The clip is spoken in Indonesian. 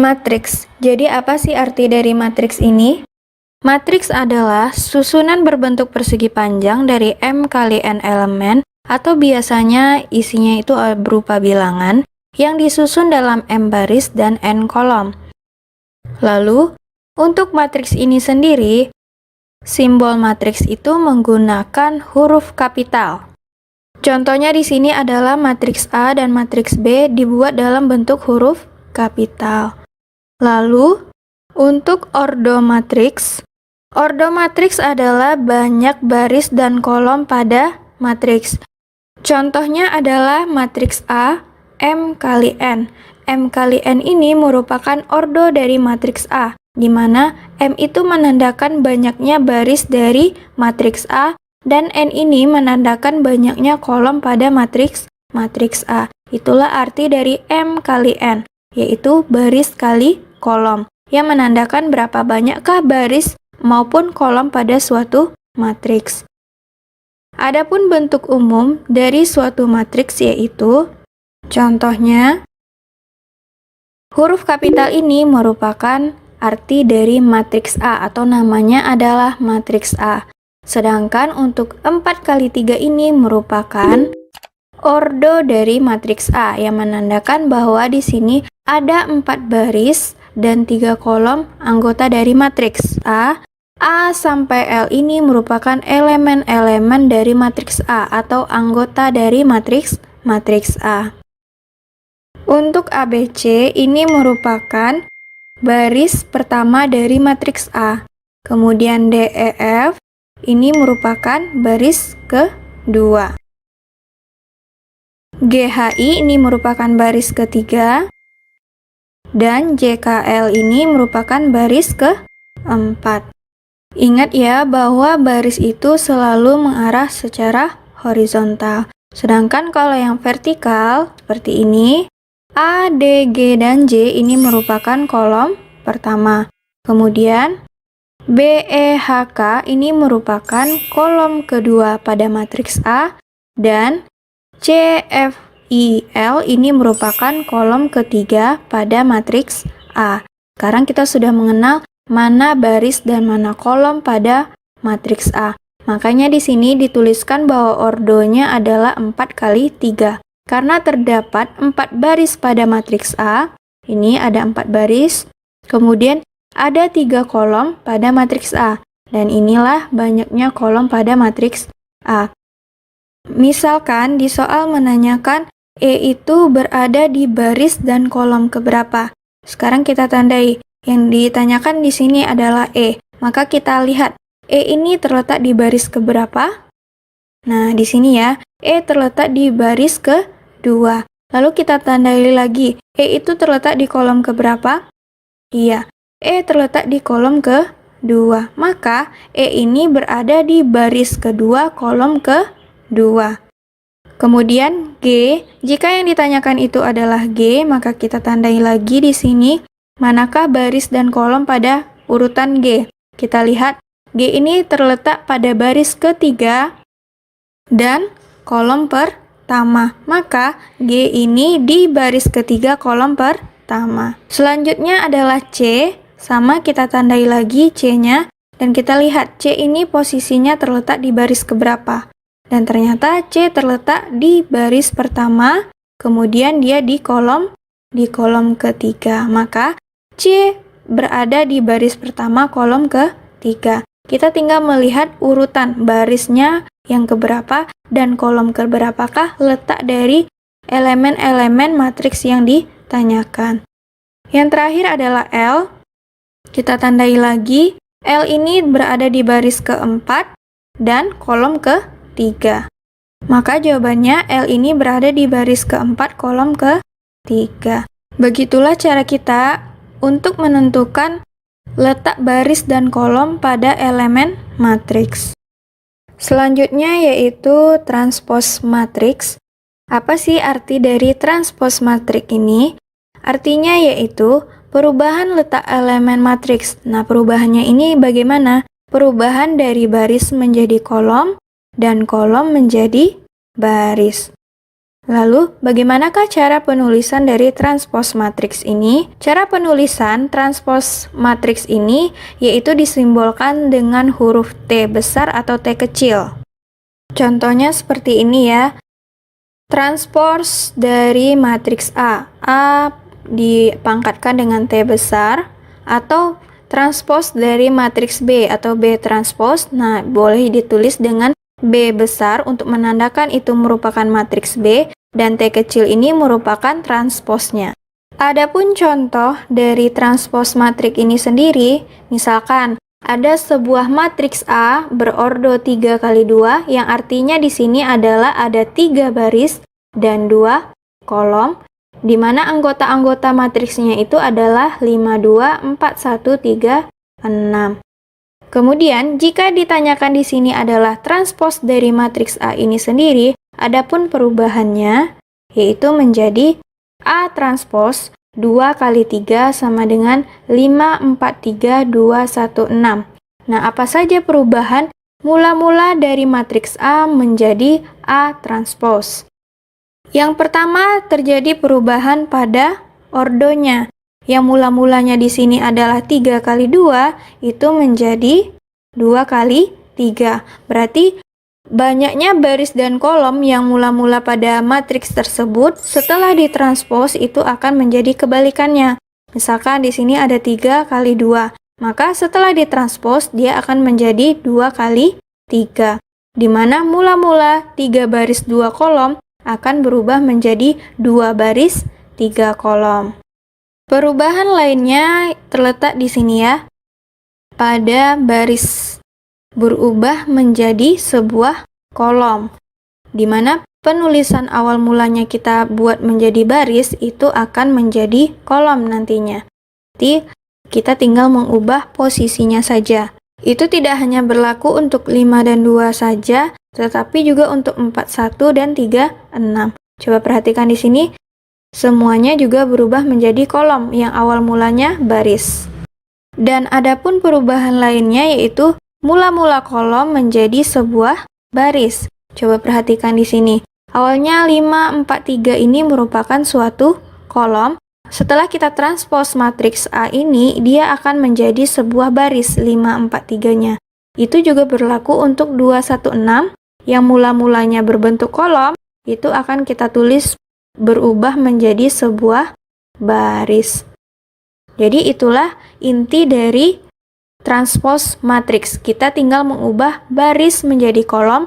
Matriks. Jadi apa sih arti dari matriks ini? Matriks adalah susunan berbentuk persegi panjang dari M kali N elemen atau biasanya isinya itu berupa bilangan yang disusun dalam M baris dan N kolom. Lalu, untuk matriks ini sendiri, simbol matriks itu menggunakan huruf kapital. Contohnya di sini adalah matriks A dan matriks B dibuat dalam bentuk huruf kapital. Lalu, untuk ordo matriks adalah banyak baris dan kolom pada matriks. Contohnya adalah matriks A, M kali N. M kali N ini merupakan ordo dari matriks A, di mana M itu menandakan banyaknya baris dari matriks A, dan N ini menandakan banyaknya kolom pada matriks A. Itulah arti dari M kali N, yaitu baris kali kolom, yang menandakan berapa banyakkah baris maupun kolom pada suatu matriks. Adapun bentuk umum dari suatu matriks yaitu, contohnya, huruf kapital ini merupakan arti dari matriks A atau namanya adalah matriks A. Sedangkan untuk 4 kali 3 ini merupakan ordo dari matriks A yang menandakan bahwa di sini ada 4 baris dan 3 kolom anggota dari matriks A. A sampai L ini merupakan elemen-elemen dari matriks A atau anggota dari matriks A. Untuk ABC ini merupakan baris pertama dari matriks A. Kemudian DEF ini merupakan baris kedua. GHI ini merupakan baris ketiga. Dan JKL ini merupakan baris keempat. Ingat ya bahwa baris itu selalu mengarah secara horizontal. Sedangkan kalau yang vertikal seperti ini, A, D, G, dan J ini merupakan kolom pertama. Kemudian B, E, H, K ini merupakan kolom kedua pada matriks A, dan C, F, I, L ini merupakan kolom ketiga pada matriks A. Sekarang kita sudah mengenal mana baris dan mana kolom pada matriks A. Makanya di sini dituliskan bahwa ordonya adalah 4 kali 3. Karena terdapat 4 baris pada matriks A, ini ada 4 baris, kemudian ada 3 kolom pada matriks A, dan inilah banyaknya kolom pada matriks A. Misalkan di soal menanyakan E itu berada di baris dan kolom keberapa. Sekarang kita tandai. Yang ditanyakan di sini adalah E. Maka kita lihat E ini terletak di baris keberapa? Nah, di sini ya, E terletak di baris kedua. Lalu kita tandai lagi, E itu terletak di kolom keberapa? Iya, E terletak di kolom kedua. Maka E ini berada di baris kedua kolom kedua. Kemudian G, jika yang ditanyakan itu adalah G, maka kita tandai lagi di sini manakah baris dan kolom pada urutan G. Kita lihat G ini terletak pada baris ketiga dan kolom pertama. Maka G ini di baris ketiga kolom pertama. Selanjutnya adalah C, sama kita tandai lagi C-nya, dan kita lihat C ini posisinya terletak di baris keberapa. Dan ternyata C terletak di baris pertama, kemudian dia di kolom ketiga. Maka C berada di baris pertama kolom ketiga. Kita tinggal melihat urutan barisnya yang keberapa dan kolom keberapakah letak dari elemen-elemen matriks yang ditanyakan. Yang terakhir adalah L. Kita tandai lagi, L ini berada di baris keempat dan kolom ketiga. Maka jawabannya L ini berada di baris keempat kolom ketiga. Begitulah cara kita untuk menentukan letak baris dan kolom pada elemen matriks. Selanjutnya yaitu transpose matriks. Apa sih arti dari transpose matriks ini? Artinya yaitu perubahan letak elemen matriks. Nah, perubahannya ini bagaimana? Perubahan dari baris menjadi kolom dan kolom menjadi baris. Lalu, bagaimanakah cara penulisan dari transpose matriks ini? Cara penulisan transpose matriks ini yaitu disimbolkan dengan huruf T besar atau T kecil. Contohnya seperti ini ya. Transpose dari matriks A. A dipangkatkan dengan T besar, atau transpose dari matriks B atau B transpose. Nah, boleh ditulis dengan B besar untuk menandakan itu merupakan matriks B, dan T kecil ini merupakan transposnya. Adapun contoh dari transpose matriks ini sendiri, misalkan ada sebuah matriks A berordo 3 kali 2, yang artinya di sini adalah ada 3 baris dan 2 kolom, di mana anggota-anggota matriksnya itu adalah 5, 2, 4, 1, 3, 6. Kemudian, jika ditanyakan di sini adalah transpose dari matriks A ini sendiri, adapun perubahannya yaitu menjadi A transpose 2 kali 3 sama dengan 5, 4, 3, 2, 1, 6. Nah, apa saja perubahan mula-mula dari matriks A menjadi A transpose? Yang pertama, terjadi perubahan pada ordonya. Yang mula-mulanya di sini adalah 3 kali 2, itu menjadi 2 kali 3. Berarti banyaknya baris dan kolom yang mula-mula pada matriks tersebut setelah ditranspose itu akan menjadi kebalikannya. Misalkan di sini ada 3 kali 2, maka setelah ditranspose dia akan menjadi 2 kali 3, di mana mula-mula 3 baris 2 kolom akan berubah menjadi 2 baris 3 kolom. Perubahan lainnya terletak di sini ya, pada baris berubah menjadi sebuah kolom, di mana penulisan awal mulanya kita buat menjadi baris itu akan menjadi kolom nantinya. Jadi kita tinggal mengubah posisinya saja. Itu tidak hanya berlaku untuk 5 dan 2 saja, tetapi juga untuk 4, 1 dan 3, 6. Coba perhatikan di sini, semuanya juga berubah menjadi kolom yang awal mulanya baris. Dan adapun perubahan lainnya yaitu mula-mula kolom menjadi sebuah baris. Coba perhatikan di sini. Awalnya 5, 4, 3 ini merupakan suatu kolom. Setelah kita transpose matriks A ini, dia akan menjadi sebuah baris 5, 4, 3-nya. Itu juga berlaku untuk 2, 1, 6 yang mula-mulanya berbentuk kolom, itu akan kita tulis berubah menjadi sebuah baris. Jadi itulah inti dari transpose matriks. Kita tinggal mengubah baris menjadi kolom